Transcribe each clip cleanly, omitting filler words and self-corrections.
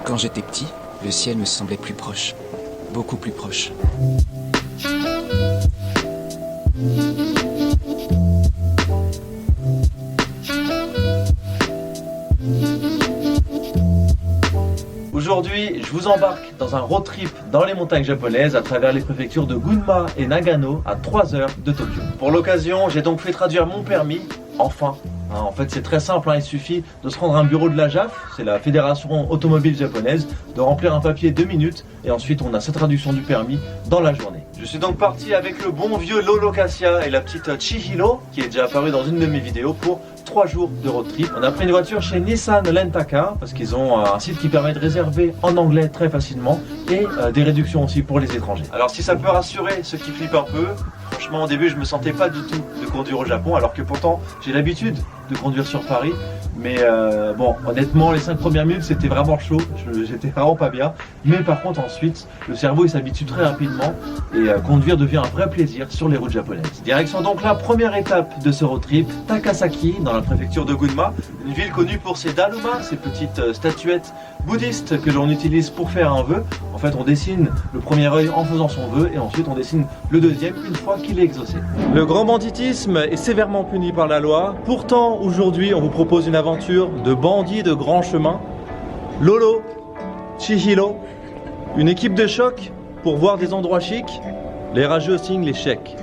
Quand j'étais petit, le ciel me semblait plus proche, beaucoup plus proche. Aujourd'hui, je vous embarque dans un road trip dans les montagnes japonaises à travers les préfectures de Gunma et Nagano à 3 heures de Tokyo. Pour l'occasion, j'ai donc fait traduire mon permis, enfin. En fait, c'est très simple, il suffit de se rendre à un bureau de la JAF, c'est la Fédération Automobile Japonaise, de remplir un papier 2 minutes et ensuite on a sa traduction du permis dans la journée. Je suis donc parti avec le bon vieux Lolo Cassia et la petite Chihiro qui est déjà apparue dans une de mes vidéos pour 3 jours de road trip. On a pris une voiture chez Nissan Lentaka parce qu'ils ont un site qui permet de réserver en anglais très facilement et des réductions aussi pour les étrangers. Alors si ça peut rassurer ceux qui flippent un peu, franchement au début je me sentais pas du tout de conduire au Japon alors que pourtant j'ai l'habitude de conduire sur Paris. Mais bon, honnêtement, les 5 premières minutes, c'était vraiment chaud. J'étais vraiment pas bien. Mais par contre, ensuite, le cerveau, il s'habitue très rapidement. Et conduire devient un vrai plaisir sur les routes japonaises. Direction donc la première étape de ce road trip, Takasaki, dans la préfecture de Gunma. Une ville connue pour ses daruma, ces petites statuettes bouddhistes que l'on utilise pour faire un vœu. En fait, on dessine le premier œil en faisant son vœu. Et ensuite, on dessine le deuxième une fois qu'il est exaucé. Le grand banditisme est sévèrement puni par la loi. Pourtant, aujourd'hui, on vous propose une aventure de bandits de grand chemin. Lolo, Chihiro, une équipe de choc pour voir des endroits chics. Les rageux signent les chèques.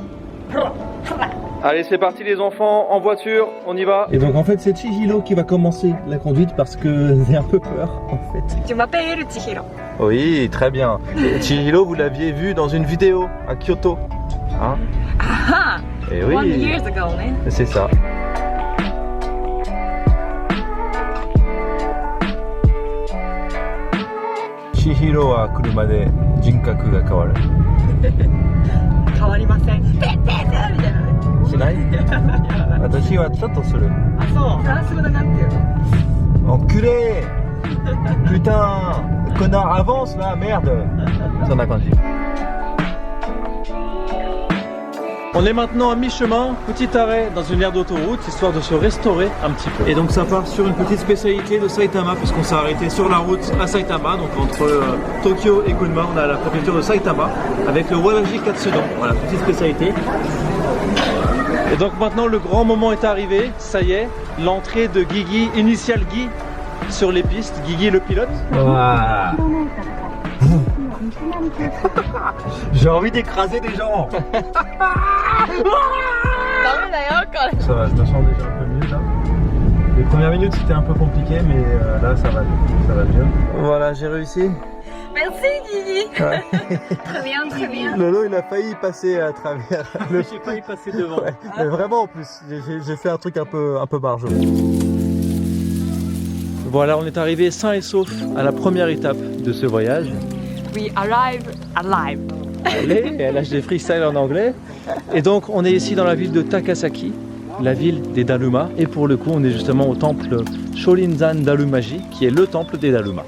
Allez, c'est parti les enfants, en voiture, on y va. Et donc en fait c'est Chihiro qui va commencer la conduite parce que j'ai un peu peur en fait. Je m'appelle Chihiro. Oui, très bien. Chihiro, vous l'aviez vu dans une vidéo à Kyoto. Hein? Ah, et oui, 1 years ago, né? c'est ça. Chihiro wa kuruma de jinkaku ga kawaru. 変わりません。ペッペッペッみたいなね。しない私はちょっとする。あ、そう。フランス語でなんていうのEnculé Putain Connard, avance là, merde. Ça m'a conduit. On est maintenant à mi-chemin, petit arrêt dans une aire d'autoroute, histoire de se restaurer un petit peu. Et donc ça part sur une petite spécialité de Saitama, puisqu'on s'est arrêté sur la route à Saitama, donc entre Tokyo et Gunma, on a la préfecture de Saitama, avec le Waraji Katsudon, voilà, petite spécialité. Et donc maintenant le grand moment est arrivé, ça y est, l'entrée de Guigui, Initial Guy, sur les pistes, Guigui le pilote. Wow. J'ai envie d'écraser des gens. Ça va, je me sens déjà un peu mieux là. Les premières minutes c'était un peu compliqué mais là ça va mieux. Voilà, j'ai réussi. Merci Guigui. Ouais. Très bien, très bien. Lolo il a failli passer à travers. J'ai failli passer devant. Ouais, mais vraiment en plus, j'ai fait un truc un peu barjot. Voilà, on est arrivé sain et sauf à la première étape de ce voyage. We arrive alive. Allez, et là j'ai freestyle en anglais. Et donc on est ici dans la ville de Takasaki, la ville des Daruma. Et pour le coup on est justement au temple Shorinzan Darumaji, qui est le temple des Daruma.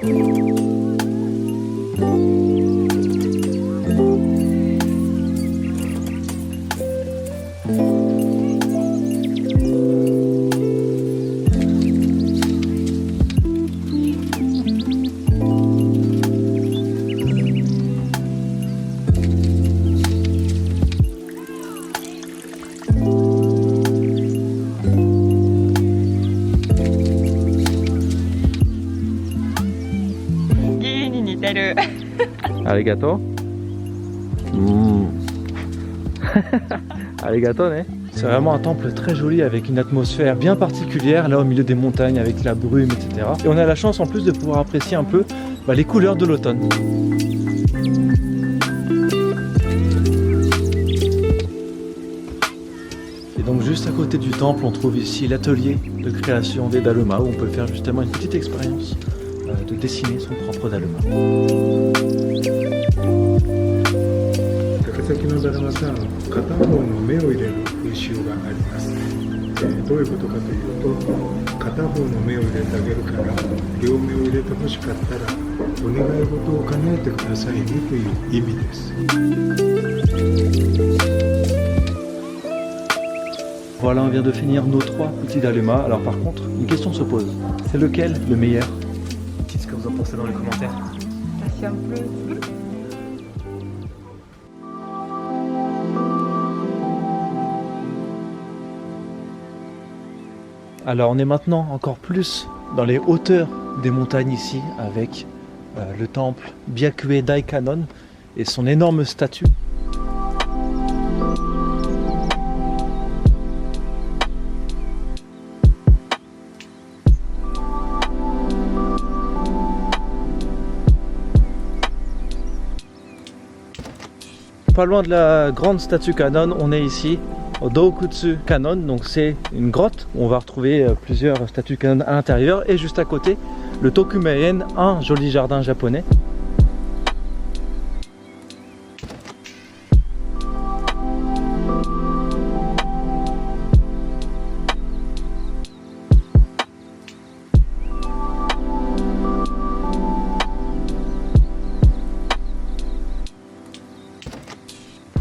Arigato. Arigato, né? C'est vraiment un temple très joli avec une atmosphère bien particulière là au milieu des montagnes avec la brume, etc. Et on a la chance en plus de pouvoir apprécier un peu les couleurs de l'automne. Et donc juste à côté du temple on trouve ici l'atelier de création des Daruma où on peut faire justement une petite expérience de dessiner son propre Daruma. 高崎のだるまさん、片方の目を入れる風習があります。どういうことかというと、片方の目を入れてあげるから、両目を入れて欲しかったら、お願い事を叶えてくださいねという意味です。Voilà, on vient de finir nos 3 petits Daruma. Alors par contre, une question se pose. C'est lequel le meilleur? vous en pensez dans les commentaires. 다시 한 번. Alors on est maintenant encore plus dans les hauteurs des montagnes ici avec le temple Byakue Daikanon et son énorme statue. Pas loin de la grande statue Kanon, on est ici au Dokutsu Kanon, donc c'est une grotte où on va retrouver plusieurs statues Kanon à l'intérieur, et juste à côté le Tokumeien, un joli jardin japonais.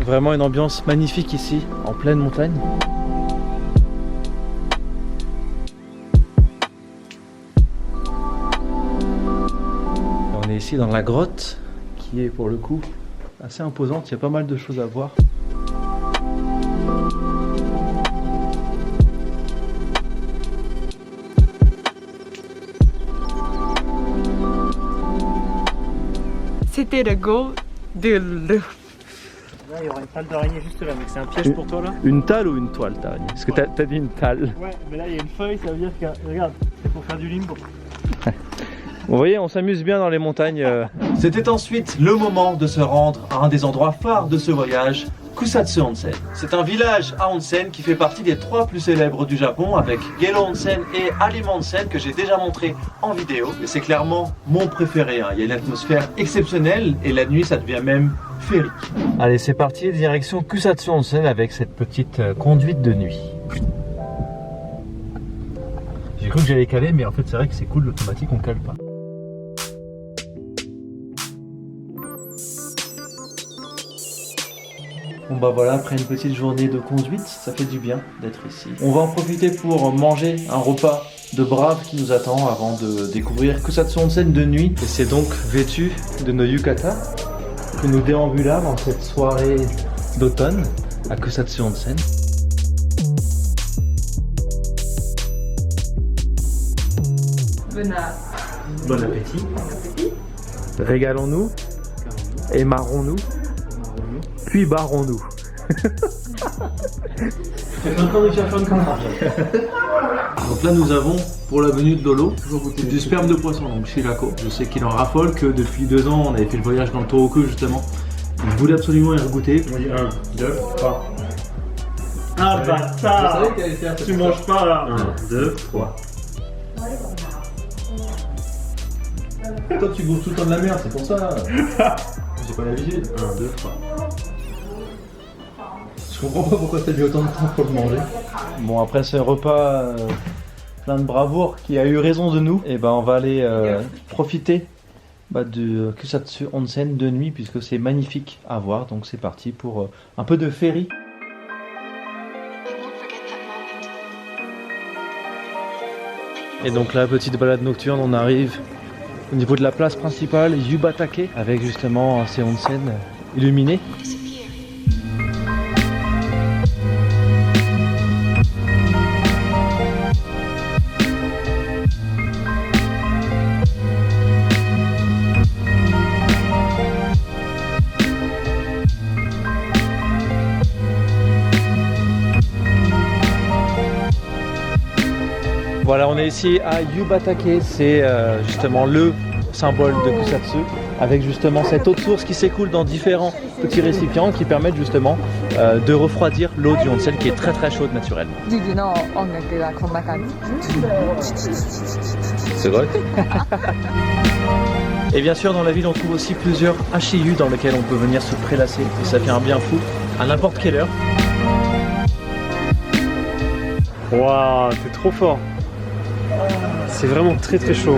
Vraiment une ambiance magnifique ici, en pleine montagne. On est ici dans la grotte, qui est pour le coup assez imposante, il y a pas mal de choses à voir. C'était le go de l'eau. Là, il y aura une toile d'araignée juste là, mec. C'est un piège pour toi là. Une talle ou une toile d'araignée? Parce que t'as dit une talle. Ouais, mais là, il y a une feuille, ça veut dire que. Regarde, c'est pour faire du limbo. Vous voyez, on s'amuse bien dans les montagnes. C'était ensuite le moment de se rendre à un des endroits phares de ce voyage, Kusatsu Onsen. C'est un village à onsen qui fait partie des 3 plus célèbres du Japon, avec Gero Onsen et Arima Onsen que j'ai déjà montré en vidéo. Et c'est clairement mon préféré, hein. Il y a une atmosphère exceptionnelle et la nuit ça devient même féerique. Allez, c'est parti, direction Kusatsu Onsen avec cette petite conduite de nuit. J'ai cru que j'allais caler, mais en fait c'est vrai que c'est cool, l'automatique on cale pas. Bon bah voilà, après une petite journée de conduite, ça fait du bien d'être ici. On va en profiter pour manger un repas de brave qui nous attend avant de découvrir Kusatsu Onsen de nuit. Et c'est donc vêtu de nos yukata que nous déambulâmes en cette soirée d'automne à Kusatsu Onsen. Bon appétit. Régalons-nous, émarrons-nous, puis barrons-nous. Donc là nous avons pour la venue de Lolo du sperme de poisson, donc Shirako. Je sais qu'il en raffole, que depuis 2 ans on avait fait le voyage dans le Tohoku justement. Je voulais absolument y regoûter. On dit 1, 2, 3. Ah bâtard! Tu manges pas là! 1, 2, 3. Toi tu bouffes tout le temps de la merde, c'est pour ça. J'ai pas l'habitude. 1, 2, 3. Je comprends pas pourquoi t'as mis autant de temps pour le manger. Bon, après ce repas plein de bravoure qui a eu raison de nous, et ben on va aller profiter de Kusatsu Onsen de nuit puisque c'est magnifique à voir. Donc c'est parti pour un peu de ferry. Et donc la petite balade nocturne, on arrive au niveau de la place principale, Yubatake, avec justement ces onsen illuminés. Voilà, on est ici à Yubatake, c'est justement le symbole de Kusatsu, avec justement cette eau de source qui s'écoule dans différents petits récipients qui permettent justement de refroidir l'eau du onsen qui est très très chaude naturellement. C'est vrai. Et bien sûr dans la ville on trouve aussi plusieurs HIU dans lesquels on peut venir se prélasser et ça fait un bien fou à n'importe quelle heure. Waouh, t'es trop fort. C'est vraiment très très chaud.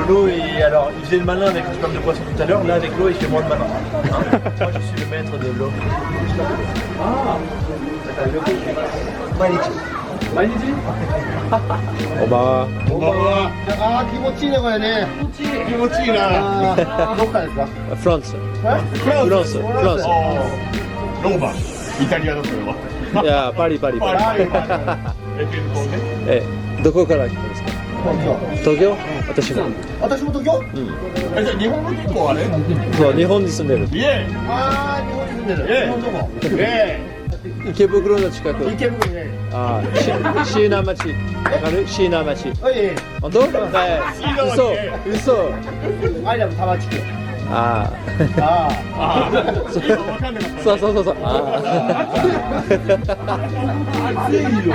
L'eau est... Alors il faisait le malin avec le sperme de poisson tout à l'heure, là avec l'eau il fait moins de malin. Hein, moi je suis le maître de l'eau. Ah, 오바. ああ気持ちいいねこれね気持ちいいなどっからですか 프랑스. 프랑스. 프랑스. ローマイタリアだそれは 야, 파리. 예. どこから来たんですか東京私も私も東京じゃあ日本の結構あれそう日本に住んでるイエーイああ日本に住んでる日本どこイエ池袋の近くーイ池袋ねああ椎名町わかる椎名町はい本当嘘アイラブ多摩地区あああそうああ暑いよ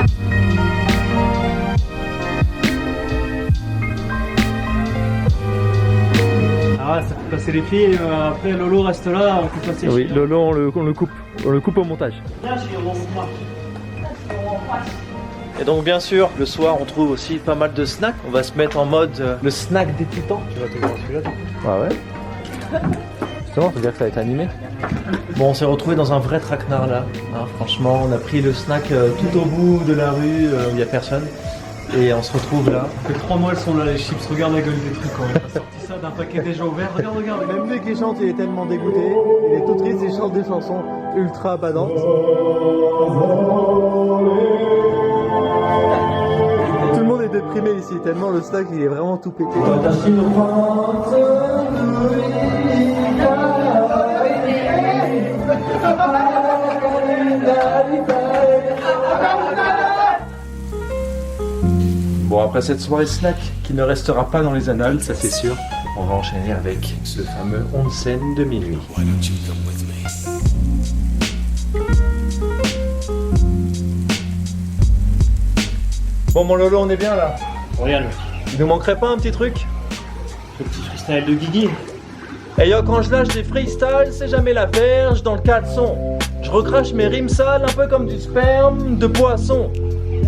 Ah, ça fait passer les filles, après Lolo reste là, on coupe passer les oui filles. Lolo on le coupe au montage. Et donc bien sûr, le soir on trouve aussi pas mal de snacks. On va se mettre en mode le snack des titans. Tu vas te voir celui-là du coup. Ah ouais. Justement, faut dire que ça va être animé. Bon, on s'est retrouvé dans un vrai traquenard là. Hein, franchement, on a pris le snack tout au bout de la rue où il n'y a personne. Et on se retrouve là. Ça fait 3 mois elles sont là les chips, regarde la gueule des trucs quand il a sorti ça d'un paquet déjà ouvert, regarde. Même dès qu'il chante, il est tellement dégoûté. Il est tout triste, il chante des chansons ultra badantes. Tout le monde est déprimé ici, tellement le snack il est vraiment tout pété. Bon, après cette soirée snack qui ne restera pas dans les annales, ça c'est sûr, on va enchaîner avec le fameux onsen de minuit. Bon, mon Lolo, on est bien là. Regarde, Il nous manquerait pas un petit truc? le petit freestyle de Guigui. Et yo, quand je lâche des freestyles, c'est jamais la verge dans le caleçon. Je recrache mes rimes sales, un peu comme du sperme de poisson.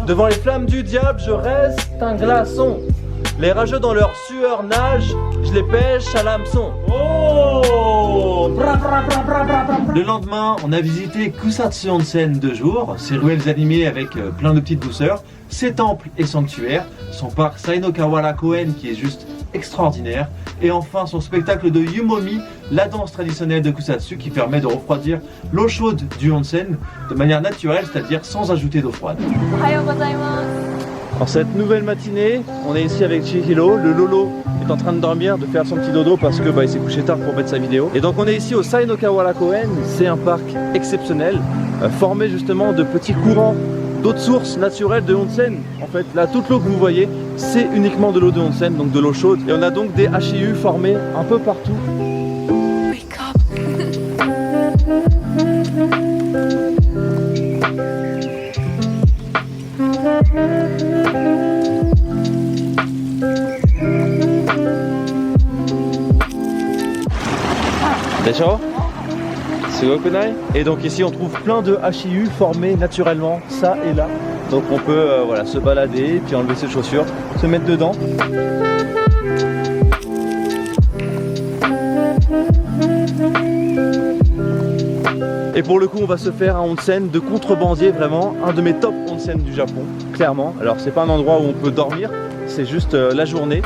Devant les flammes du diable, je reste un glaçon. Les rageux dans leur sueur nagent, je les pêche à l'hameçon. Oh, Le lendemain, on a visité Kusatsu Onsen 2 jours, ses ruelles animées avec plein de petites douceurs, ses temples et sanctuaires, son parc Sainokawara Koen qui est juste extraordinaire, et enfin son spectacle de Yumomi, la danse traditionnelle de Kusatsu qui permet de refroidir l'eau chaude du onsen de manière naturelle, c'est-à-dire sans ajouter d'eau froide. En cette nouvelle matinée, on est ici avec Chihiro, le Lolo est en train de dormir, de faire son petit dodo parce que il s'est couché tard pour mettre sa vidéo. Et donc on est ici au Sainokawara Koen, c'est un parc exceptionnel, formé justement de petits courants d'eau de source naturelle de onsen. En fait, là, toute l'eau que vous voyez, c'est uniquement de l'eau de onsen, donc de l'eau chaude. Et on a donc des HIU formés un peu partout. D'accord. Et donc ici on trouve plein de HIU formés naturellement, ça et là. Donc on peut voilà, se balader, puis enlever ses chaussures, se mettre dedans. Et pour le coup on va se faire un onsen de contrebandier, vraiment un de mes top onsen du Japon, clairement. Alors c'est pas un endroit où on peut dormir, c'est juste la journée.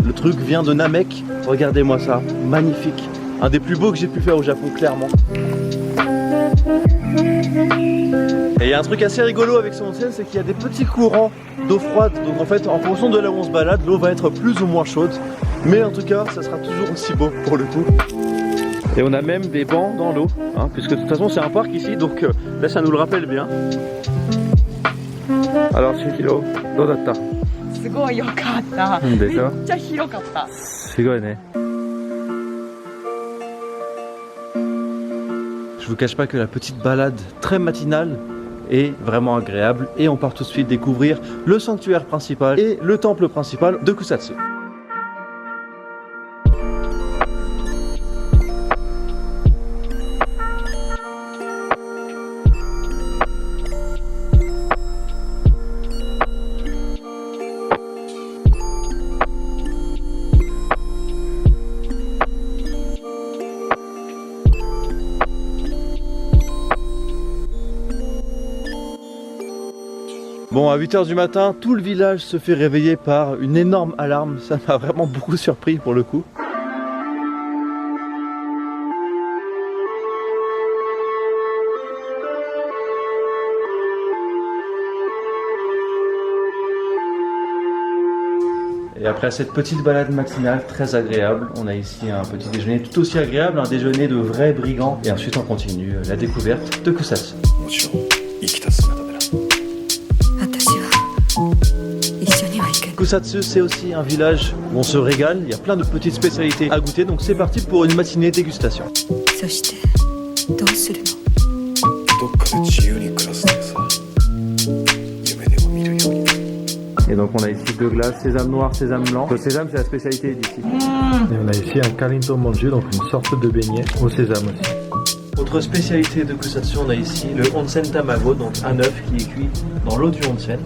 Le truc vient de Namek, regardez-moi ça, magnifique. Un des plus beaux que j'ai pu faire au Japon, clairement. Et il y a un truc assez rigolo avec ce onsen, c'est qu'il y a des petits courants d'eau froide. Donc en fait, en fonction de là où on se balade, l'eau va être plus ou moins chaude. Mais en tout cas, ça sera toujours aussi beau pour le coup. Et on a même des bancs dans l'eau, hein, puisque de toute façon c'est un parc ici, donc là ça nous le rappelle bien. Alors Chihiro, dodatta? すごい良かった。でしょ？めっちゃ広かった。すごいね。Je vous cache pas que la petite balade très matinale est vraiment agréable et on part tout de suite découvrir le sanctuaire principal et le temple principal de Kusatsu. Bon, à 8 h du matin, tout le village se fait réveiller par une énorme alarme. Ça m'a vraiment beaucoup surpris pour le coup. Et après cette petite balade matinale très agréable, on a ici un petit déjeuner tout aussi agréable, un déjeuner de vrais brigands. Et ensuite on continue la découverte de Kusatsu. Kusatsu, c'est aussi un village où on se régale, il y a plein de petites spécialités à goûter, donc c'est parti pour une matinée dégustation. Et donc on a ici deux glaces, sésame noir, sésame blanc. Le sésame c'est la spécialité d'ici. Et on a ici un karinto manju, donc une sorte de beignet au sésame aussi. Autre spécialité de Kusatsu, on a ici le onsen tamago, donc un œuf qui est cuit dans l'eau du onsen.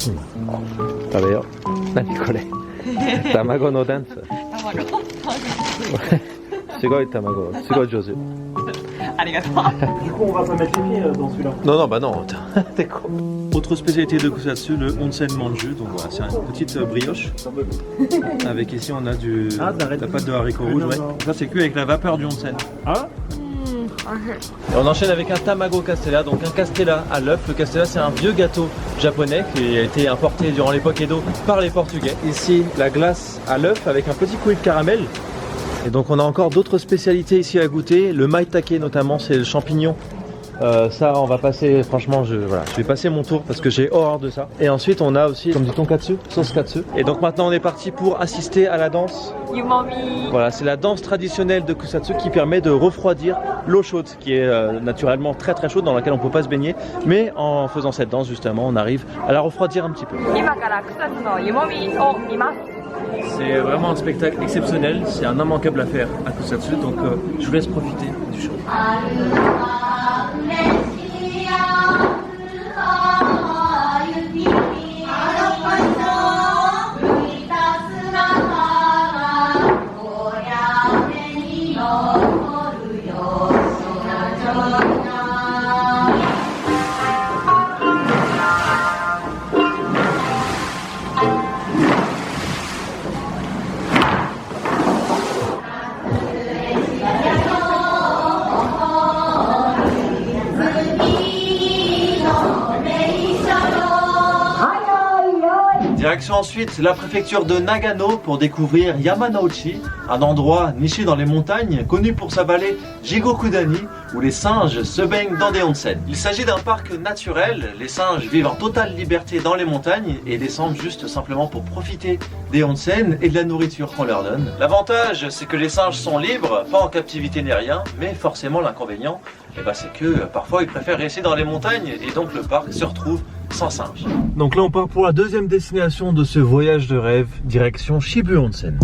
D'ailleurs, tamago no dance. Sugoi tamago, sugoi josu. Du coup, on va pas mettre les pieds dans celui-là. Non, non, bah non, t'es con. Autre spécialité de Kusatsu, le onsen manju. Donc voilà, c'est une petite brioche. Avec ici, on a la pâte de haricots rouges. Ouais. Ça, c'est cuit avec la vapeur du onsen. Ah. Et on enchaîne avec un tamago castella, donc un castella à l'œuf. Le castella, c'est un vieux gâteau japonais qui a été importé durant l'époque Edo par les Portugais. Ici, la glace à l'œuf avec un petit coulis de caramel. Et donc on a encore d'autres spécialités ici à goûter. Le maitake notamment, c'est le champignon. Ça on va passer, franchement je vais passer mon tour parce que j'ai horreur de ça. Et ensuite on a aussi comme du tonkatsu, sauce katsu. Et donc maintenant on est parti pour assister à la danse Yumomi. Voilà, c'est la danse traditionnelle de Kusatsu qui permet de refroidir l'eau chaude qui est naturellement très très chaude dans laquelle on peut pas se baigner. Mais en faisant cette danse justement on arrive à la refroidir un petit peu. C'est vraiment un spectacle exceptionnel, c'est un immanquable à faire à Kusatsu, donc je vous laisse profiter du show. Direction ensuite la préfecture de Nagano pour découvrir Yamanouchi, un endroit niché dans les montagnes connu pour sa vallée Jigokudani où les singes se baignent dans des onsen. Il s'agit d'un parc naturel, les singes vivent en totale liberté dans les montagnes et descendent juste simplement pour profiter des onsen et de la nourriture qu'on leur donne. L'avantage c'est que les singes sont libres, pas en captivité ni rien, mais forcément l'inconvénient c'est que parfois ils préfèrent rester dans les montagnes et donc le parc se retrouve sans singes. Donc là on part pour la deuxième destination de ce voyage de rêve, direction Shibu Onsen.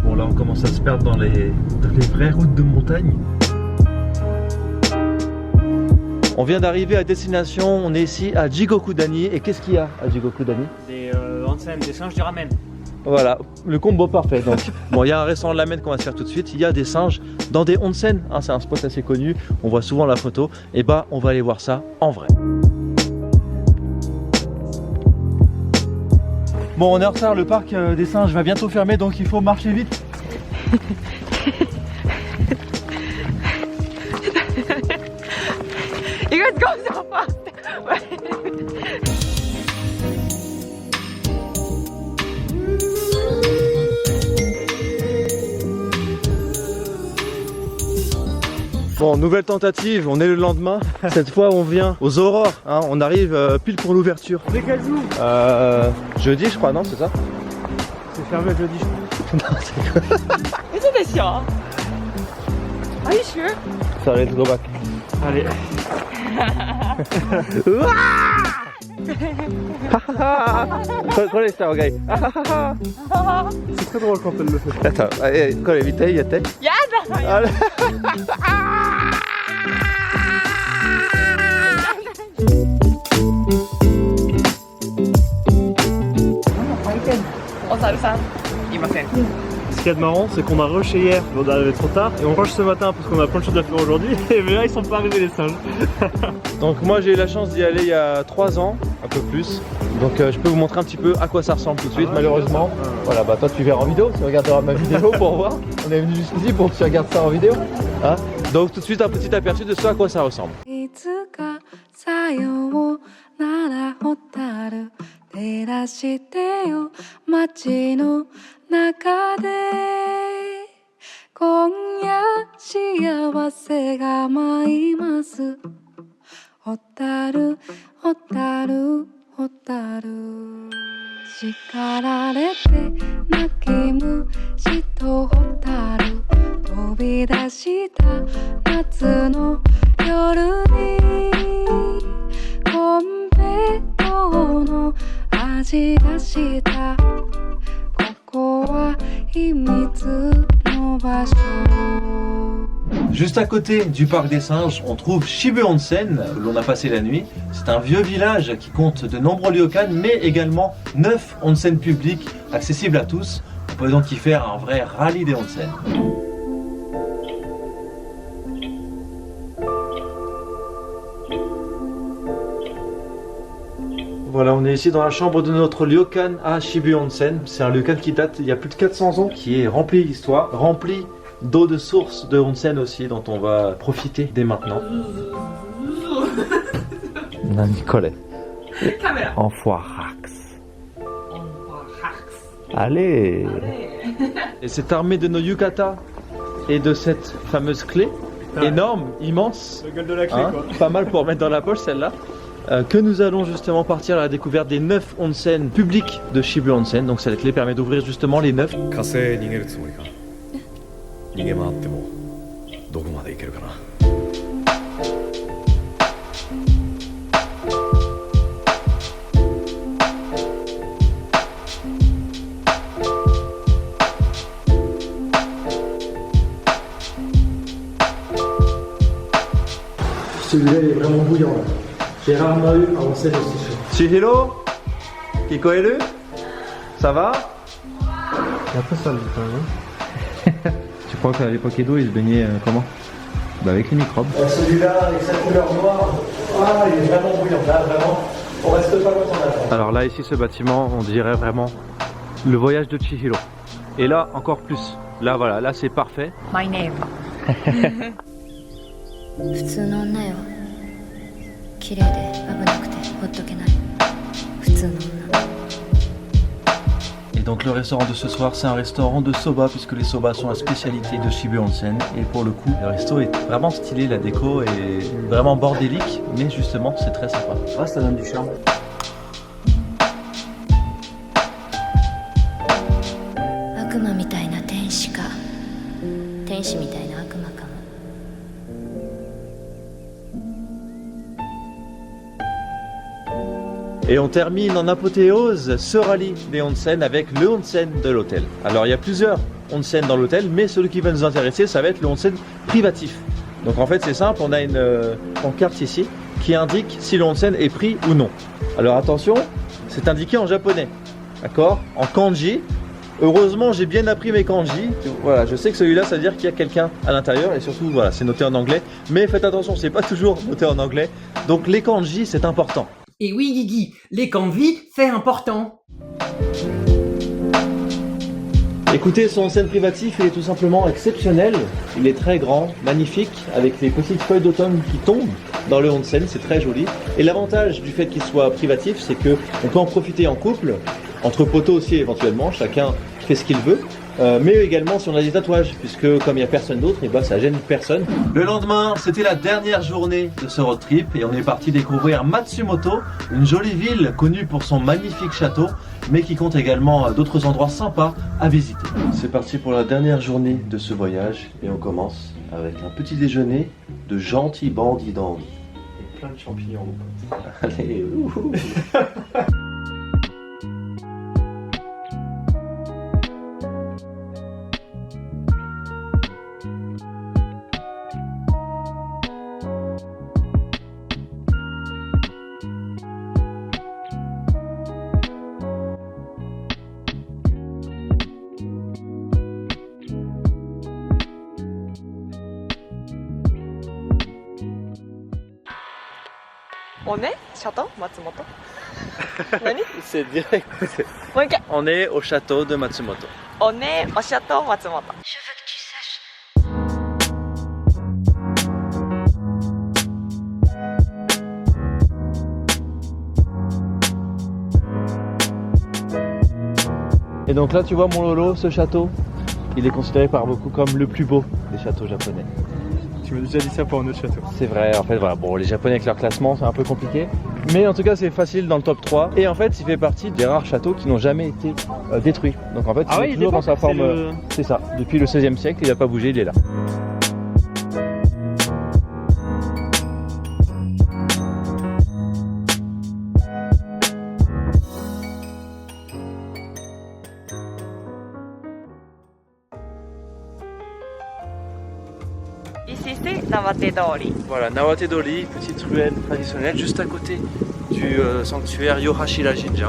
Bon là on commence à se perdre dans les vraies routes de montagne. On vient d'arriver à destination, on est ici à Jigokudani et qu'est-ce qu'il y a à Jigokudani? Des onsen, des singes du ramen. Voilà, le combo parfait. Donc, bon, il y a un restaurant de ramen qu'on va se faire tout de suite. Il y a des singes dans des onsen. Hein, c'est un spot assez connu. On voit souvent la photo. Et on va aller voir ça en vrai. Bon, on est en retard. Le parc des singes va bientôt fermer, donc il faut marcher vite. You guys go so fast. Bon, nouvelle tentative, on est le lendemain. Cette fois on vient aux aurores, hein, on arrive pile pour l'ouverture. On est quel jour? Jeudi je crois, non c'est ça? C'est fermé jeudi je crois. Non c'est quoi? Are you sure? Ça, let's go back. Allez. C'est très drôle quand elle le fait. Attends, quoi, vite, il y a tête. Ce qu'il y a de marrant, c'est qu'on a rushé hier, on est arrivé trop tard, et on rush ce matin parce qu'on a plein de choses à faire aujourd'hui, et mais là ils sont pas arrivés les singes. Donc moi j'ai eu la chance d'y aller il y a 3 ans, un peu plus. Donc je peux vous montrer un petit peu à quoi ça ressemble tout de suite, malheureusement. Voilà, bah toi tu verras en vidéo, tu regarderas ma vidéo pour voir. On est venu jusqu'ici pour que tu regardes ça en vidéo. Hein, donc tout de suite un petit aperçu de ce à quoi ça ressemble. いつかさようならホタル照らしてよ街の中で今夜幸せが舞いますホタルホタルホタル叱られて泣き虫とホタル飛び出した夏の夜にコンペイトの味がしたここは秘密の場所 Juste à côté du parc des singes, on trouve Shibu Onsen, où l'on a passé la nuit. C'est un vieux village qui compte de nombreux ryokan, mais également 9 onsen publics accessibles à tous. On peut donc y faire un vrai rallye des onsen. Voilà, on est ici dans la chambre de notre ryokan à Shibu Onsen. C'est un ryokan qui date il y a plus de 400 ans, qui est rempli d'histoire, rempli d'eau de source de onsen aussi, dont on va profiter dès maintenant. Nicolet. Caméra. Enfoirax. Allez. Et c'est armé de nos yukata et de cette fameuse clé, énorme, immense, La gueule de la clé quoi. pas mal pour mettre dans la poche celle-là, que nous allons justement partir à la découverte des 9 onsen publics de Shibu Onsen. Donc cette clé permet d'ouvrir justement les 9. 火星へ逃げるつもりか。逃げ回ってもどこまで行けるかな。Celui-là il est vraiment bouillant. J'ai rarement eu un onsen aussi chaud. Chihiro, Kikoelu, ça va? C'est un peu sale quand même. Tu crois qu'à l'époque Edo ils se baignaient comment? Bah avec les microbes. Celui-là avec sa couleur noire, ah, il est vraiment bouillant. Là vraiment, on reste pas longtemps là. Alors là ici ce bâtiment on dirait vraiment le voyage de Chihiro. Et là encore plus. Là voilà, là c'est parfait. My name. 普通の女よ綺麗で危なくてほっとけない普通の女 Et donc le restaurant de ce soir c'est un restaurant de soba puisque les soba sont la spécialité de Shibu Onsen. Et pour le coup le resto est vraiment stylé, la déco est vraiment bordélique mais justement c'est très sympa. Ah, ça donne du charme. 悪魔みたいな天使か天使みたいな悪魔かも Et on termine en apothéose ce rallye des onsen avec le onsen de l'hôtel. Alors il y a plusieurs onsen dans l'hôtel, mais celui qui va nous intéresser, ça va être le onsen privatif. Donc en fait c'est simple, on a une pancarte ici qui indique si le onsen est pris ou non. Alors attention, c'est indiqué en japonais, d'accord? En kanji. Heureusement j'ai bien appris mes kanji. Voilà, je sais que celui-là ça veut dire qu'il y a quelqu'un à l'intérieur et surtout voilà, c'est noté en anglais. Mais faites attention, c'est pas toujours noté en anglais. Donc les kanji c'est important. Et oui Guigui, les kanji, c'est important. Écoutez, son onsen privatif, il est tout simplement exceptionnel. Il est très grand, magnifique, avec les petites feuilles d'automne qui tombent dans le onsen, c'est très joli. Et l'avantage du fait qu'il soit privatif, c'est que on peut en profiter en couple, entre poteaux aussi éventuellement, chacun fait ce qu'il veut. Mais également si on a des tatouages, puisque comme il n'y a personne d'autre, et bah, ça gêne personne. Le lendemain, c'était la dernière journée de ce road trip et on est parti découvrir Matsumoto, une jolie ville connue pour son magnifique château, mais qui compte également d'autres endroits sympas à visiter. C'est parti pour la dernière journée de ce voyage et on commence avec un petit déjeuner de gentils bandits dandy. Et plein de champignons. Allez, ouhou. On est Château Matsumoto. Nani? C'est direct. On est au château de Matsumoto. On est au Château Matsumoto. Je veux que tu saches. Et donc là tu vois mon Lolo, ce château, il est considéré par beaucoup comme le plus beau des châteaux japonais. Tu m'as déjà dit ça pour un autre château. C'est vrai, en fait voilà, bon les japonais avec leur classement c'est un peu compliqué. Mais en tout cas c'est facile dans le top 3. Et en fait il fait partie des rares châteaux qui n'ont jamais été détruits. Donc en fait il est toujours dans sa forme. C'est ça, depuis le 16e siècle il n'a pas bougé, il est là. Ici c'est Nawate-dori. Voilà, Nawate-dori, petite ruelle traditionnelle juste à côté du sanctuaire Yohashira Jinja.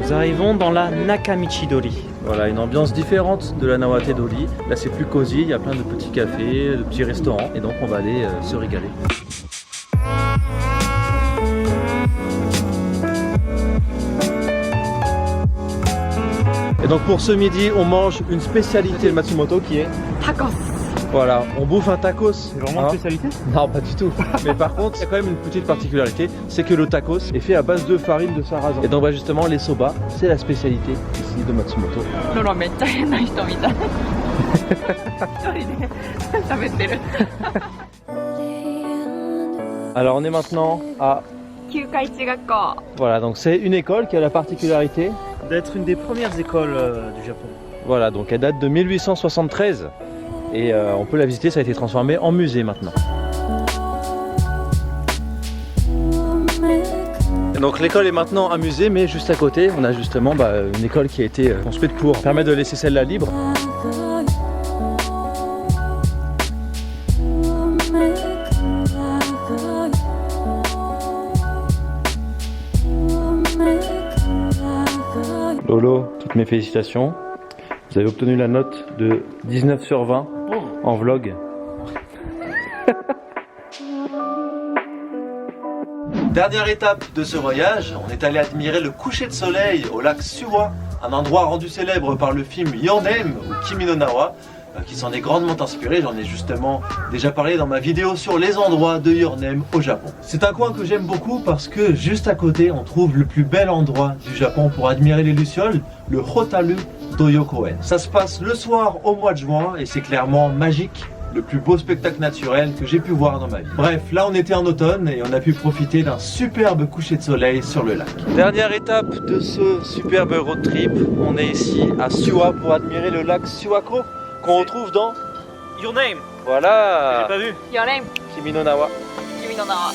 Nous arrivons dans la Nakamichi-dori. Voilà, une ambiance différente de la Nawate-dori. Là c'est plus cosy, il y a plein de petits cafés, de petits restaurants et donc on va aller se régaler. Et donc pour ce midi on mange une spécialité de Matsumoto qui est Tacos. Voilà, on bouffe un tacos. C'est vraiment une spécialité? Non, pas du tout. Mais par contre, il y a quand même une petite particularité, c'est que le tacos est fait à base de farine de sarrasin. Et donc bah, justement, les soba, c'est la spécialité ici de Matsumoto. Lolo めっちゃ変な人みたい。一人で食べてる。Alors on est maintenant à... 九海中学校。 Voilà, donc c'est une école qui a la particularité d'être une des premières écoles du Japon. Voilà, donc elle date de 1873. Et on peut la visiter, ça a été transformé en musée maintenant. Et donc l'école est maintenant un musée, mais juste à côté, on a justement une école qui a été construite pour permettre de laisser celle-là libre. Lolo, toutes mes félicitations. Vous avez obtenu la note de 19 sur 20 en vlog. Dernière étape de ce voyage, on est allé admirer le coucher de soleil au lac Suwa, un endroit rendu célèbre par le film Your Name ou Kimi no Na wa, qui s'en est grandement inspiré. J'en ai justement déjà parlé dans ma vidéo sur les endroits de Your Name au Japon. C'est un coin que j'aime beaucoup parce que juste à côté, on trouve le plus bel endroit du Japon pour admirer les lucioles, le Hotaru Doyokoen. Ça se passe le soir au mois de juin et c'est clairement magique. Le plus beau spectacle naturel que j'ai pu voir dans ma vie. Bref, là on était en automne et on a pu profiter d'un superbe coucher de soleil sur le lac. Dernière étape de ce superbe road trip, on est ici à Suwa pour admirer le lac Suwako qu'on retrouve dans Your Name. Voilà. J'ai pas vu. Your Name. Kimi no Na wa. Kimi no Na wa.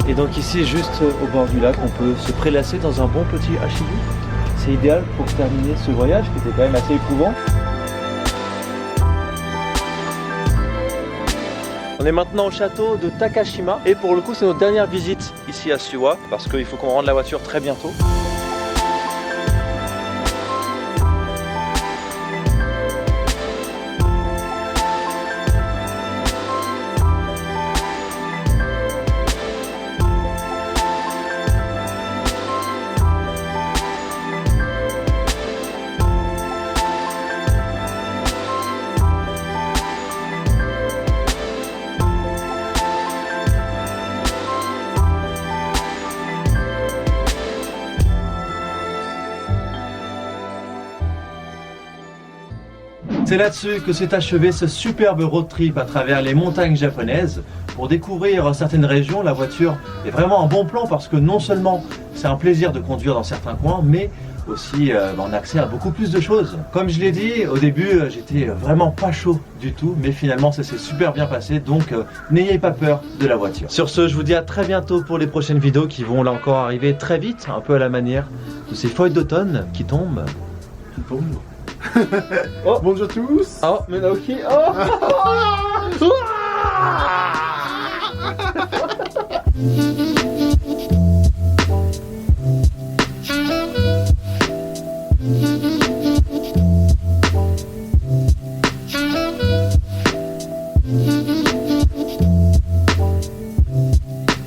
Et donc ici, juste au bord du lac, on peut se prélasser dans un bon petit hachili. C'est idéal pour terminer ce voyage qui était quand même assez éprouvant. On est maintenant au château de Takashima et pour le coup c'est notre dernière visite ici à Suwa parce qu'il faut qu'on rende la voiture très bientôt. C'est là-dessus que s'est achevé ce superbe road trip à travers les montagnes japonaises. Pour découvrir certaines régions, la voiture est vraiment un bon plan parce que non seulement c'est un plaisir de conduire dans certains coins, mais aussi on a accès à beaucoup plus de choses. Comme je l'ai dit, au début j'étais vraiment pas chaud du tout, mais finalement ça s'est super bien passé, donc n'ayez pas peur de la voiture. Sur ce, je vous dis à très bientôt pour les prochaines vidéos qui vont là encore arriver très vite, un peu à la manière de ces feuilles d'automne qui tombent. Oh, bonjour à tous. Oh, mais Naoki, oh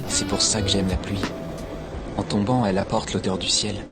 C'est pour ça que j'aime la pluie. En tombant, elle apporte l'odeur du ciel.